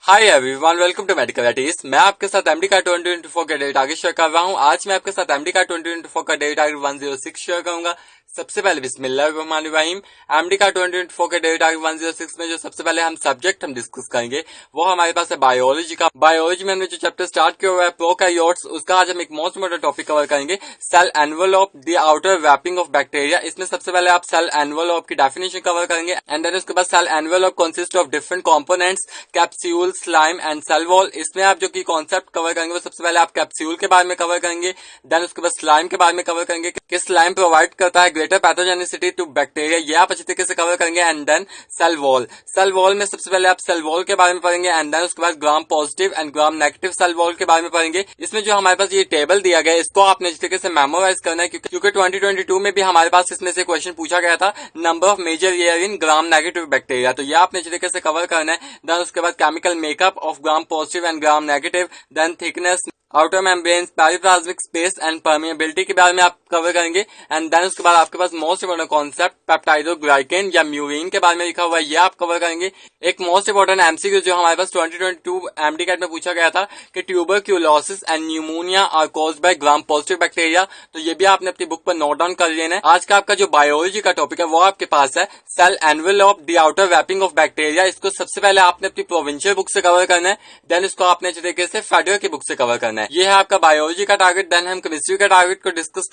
Hi everyone, welcome to medical एटीज। मैं आपके साथ एमडी का 2024 का डेट आगे शेयर कर रहा हूं। आज मैं आपके साथ एमडी का 2024 का डेट आगे 106 शेयर करूंगा। सबसे पहले बिस्मिल्लाहिर्रहमानिर्रहीम। एमडी का 2024 का डेट आगे 106 में जो सबसे पहले हम सब्जेक्ट डिस्कस करेंगे वो हमारे पास है बायोलॉजी का। बायोलॉजी में हमने जो चैप्टर स्टार्ट किया हुआ है प्रोकैरियोट्स, उसका आज हम एक मोस्ट इम्पोर्टेंट टॉपिक कवर करेंगे, cell envelope the outer wrapping of bacteria. इसमें सबसे पहले आप सेल एनवेलप की डेफिनेशन कवर करेंगे एंड देन उसके बाद cell envelope consist of different components, capsule, slime and cell wall. इसमें आप जो की कॉन्सेप्ट कवर करेंगे वो सबसे पहले आप कैप्सूल के बारे में कवर करेंगे, देन उसके बाद स्लाइम के बारे में कवर करेंगे कि स्लाइम प्रोवाइड करता है ग्रेटर पैथोजेनिसिटी टू बैक्टीरिया, ये आप अच्छे तरीके से कवर करेंगे। And then cell wall. Cell wall में सबसे पहले आप सेल वॉल के बारे में पढ़ेंगे एंड देन उसके बाद gram positive and gram negative cell wall के बारे में पढ़ेंगे। इसमें जो हमारे पास ये टेबल दिया गया है इसको आपने अच्छे तरीके से मेमोराइज करना है क्योंकि 2022 में भी हमारे पास इसमें से क्वेश्चन पूछा गया था, number of major layer in gram negative bacteria, तो ये आपने अच्छे तरीके से कवर करना है। देन उसके बाद chemical makeup of gram positive and gram negative, then thickness, outer membrane, periplasmic space and permeability के बारे में आप कवर करेंगे। एंड देन उसके बाद आपके पास मोस्ट इंपोर्टेंट कॉन्सेप्ट पेप्टाइडोग्लाइकेन या म्यूरिन के बारे में लिखा हुआ है, ये आप कवर करेंगे। एक मोस्ट इंपोर्टेंट एमसीक्यू जो हमारे पास 2022 एमडी में पूछा गया था कि tuberculosis and pneumonia are caused by gram positive bacteria, तो ये भी आपने अपनी बुक पर नोट डाउन कर लेना है। आज का आपका जो बायोलॉजी का टॉपिक है वो आपके पास है cell envelope the outer wrapping of bacteria. इसको सबसे पहले आपने अपनी प्रोविंशियल बुक से कवर करना है, देन इसको आपने अच्छे तरीके से फेडरल की बुक से कवर करना है। ये है आपका बायोलॉजी का टारगेट। देन हम केमिस्ट्री का टारगेट को डिस्कस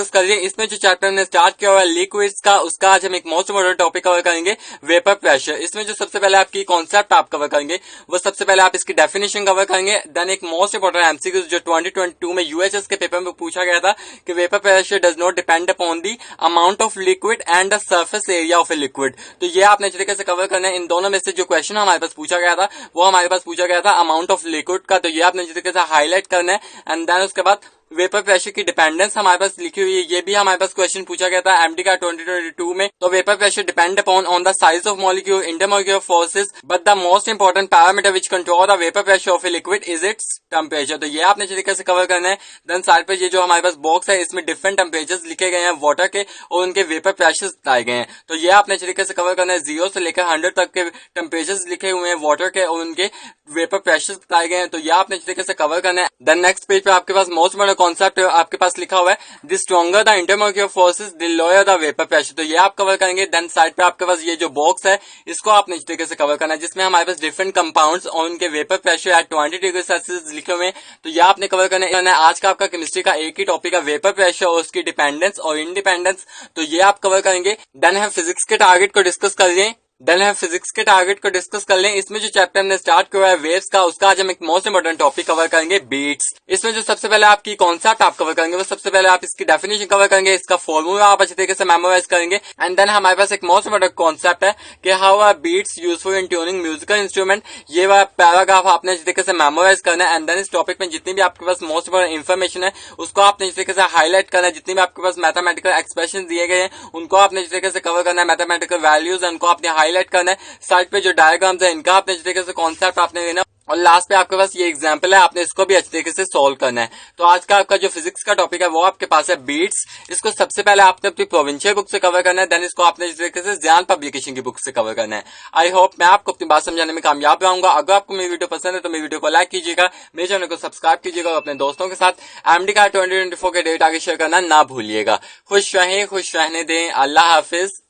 कर लिए। इसमें जो चैप्टर हमने स्टार्ट किया हुआ है लिक्विड्स का, उसका आज हम एक मोस्ट इम्पोर्टेंट टॉपिक कवर करेंगे, वेपर प्रेशर। इसमें जो सबसे पहले आपकी कॉन्सेप्ट आप कवर करेंगे वो सबसे पहले आप इसकी डेफिनेशन कवर करेंगे। देन एक मोस्ट इंपोर्टेंट एमसीक्यू जो 2022 में यूएचएस के पेपर में पूछा गया था कि vapour pressure does not depend upon the amount of liquid and the surface area of a liquid, तो ये आपने तरीके से कवर करना है। इन दोनों में से जो क्वेश्चन हमारे पास पूछा गया था वो हमारे पास पूछा गया था अमाउंट ऑफ लिक्विड का, तो ये आपने तरीके से हाईलाइट करना है। एंड देन उसके बाद वेपर प्रेशर की डिपेंडेंस हमारे पास लिखी हुई है, ये भी हमारे पास क्वेश्चन पूछा गया था एमडी का 2022 में। तो vapour pressure depend upon on the size of molecule, intermolecular forces, but the most important parameter which control the vapour pressure of a liquid is its temperature, तो ये आपने तरीके से कवर करना है। देन साइड पे ये जो हमारे पास बॉक्स है इसमें डिफरेंट टेम्परेचर्स लिखे गए हैं वाटर के और उनके वेपर प्रेशर बताए गए हैं, तो ये आपने तरीके से कवर करना है। 0 से लेकर 100 तक के टेम्परेचर्स लिखे हुए हैं वाटर के और उनके वेपर प्रेशर बताए गए हैं, तो ये आपने तरीके से कवर करना है। देन नेक्स्ट पेज पे आपके पास मोस्ट इंपोर्टेंट कॉन्सेप्ट आपके पास लिखा हुआ है the stronger the intermolecular forces the lower the vapour pressure, तो ये आप कवर करेंगे। देन साइड पे आपके पास ये जो बॉक्स है इसको आपने इस तरीके से कवर करना है जिसमें हमारे पास डिफरेंट कंपाउंड्स और उनके vapour pressure at 20 degree Celsius लिखे हुए हैं, तो ये आपने कवर करना है। आज का आपका केमिस्ट्री का एक ही टॉपिक है वेपर प्रेशर और उसकी डिपेंडेंस और इंडिपेंडेंस, तो ये आप कवर करेंगे। देन हम फिजिक्स के टारगेट को डिस्कस कर लें। इसमें जो चैप्टर हमने स्टार्ट किया है वेव्स का, उसका आज हम एक मोस्ट इंपोर्टेंट टॉपिक कवर करेंगे, बीट्स। इसमें जो सबसे पहले आपकी कॉन्सेप्ट आप कवर करेंगे वो सबसे पहले आप इसकी डेफिनेशन कवर करेंगे, इसका फॉर्मूला आप अच्छे तरीके से मेमोराइज करेंगे। एंड देन हमारे पास एक मोस्ट इंपोर्टेंट कॉन्सेप्ट है कि how are beats useful in tuning musical instrument, ये पैराग्राफ आपने अच्छे तरीके से मेमोराइज करना है। एंड देन इस टॉपिक में जितनी भी आपके पास मोस्ट इंपोर्टेंट इन्फॉर्मेशन है उसको आपने अच्छे तरीके से हाईलाइट करना है। जितनी भी आपके पास मैथमेटिकल एक्सप्रेशन दिए गए हैं उनको आपने अच्छे तरीके से कवर करना है, मैथमेटिकल वैल्यूज उनको आपने हाईलाइट करना है। साइड पे जो डायग्राम्स है इनका आपने अच्छे तरीके से कॉन्सेप्ट आपने लेना और लास्ट पे आपके पास ये एग्जांपल है, आपने इसको भी अच्छे तरीके से सॉल्व करना है। तो आज का आपका जो फिजिक्स का टॉपिक है वो आपके पास है बीट्स। इसको सबसे पहले आपने अपनी प्रोविंशियल बुक से कवर करना है, देन इसको आपने इस तरीके से ज्ञान पब्लिकेशन की बुक से कवर करना है। आई होप मैं आपको अपनी बात समझाने में कामयाब रहूंगा। अगर आपको मेरी वीडियो पसंद है तो मेरी वीडियो को लाइक कीजिएगा, मेरे चैनल को सब्सक्राइब कीजिएगा और अपने दोस्तों के साथ एमडी का 2024 के डेट आगे शेयर करना ना भूलिएगा। खुश रहें, खुश रहने दें। अल्लाह हाफिज।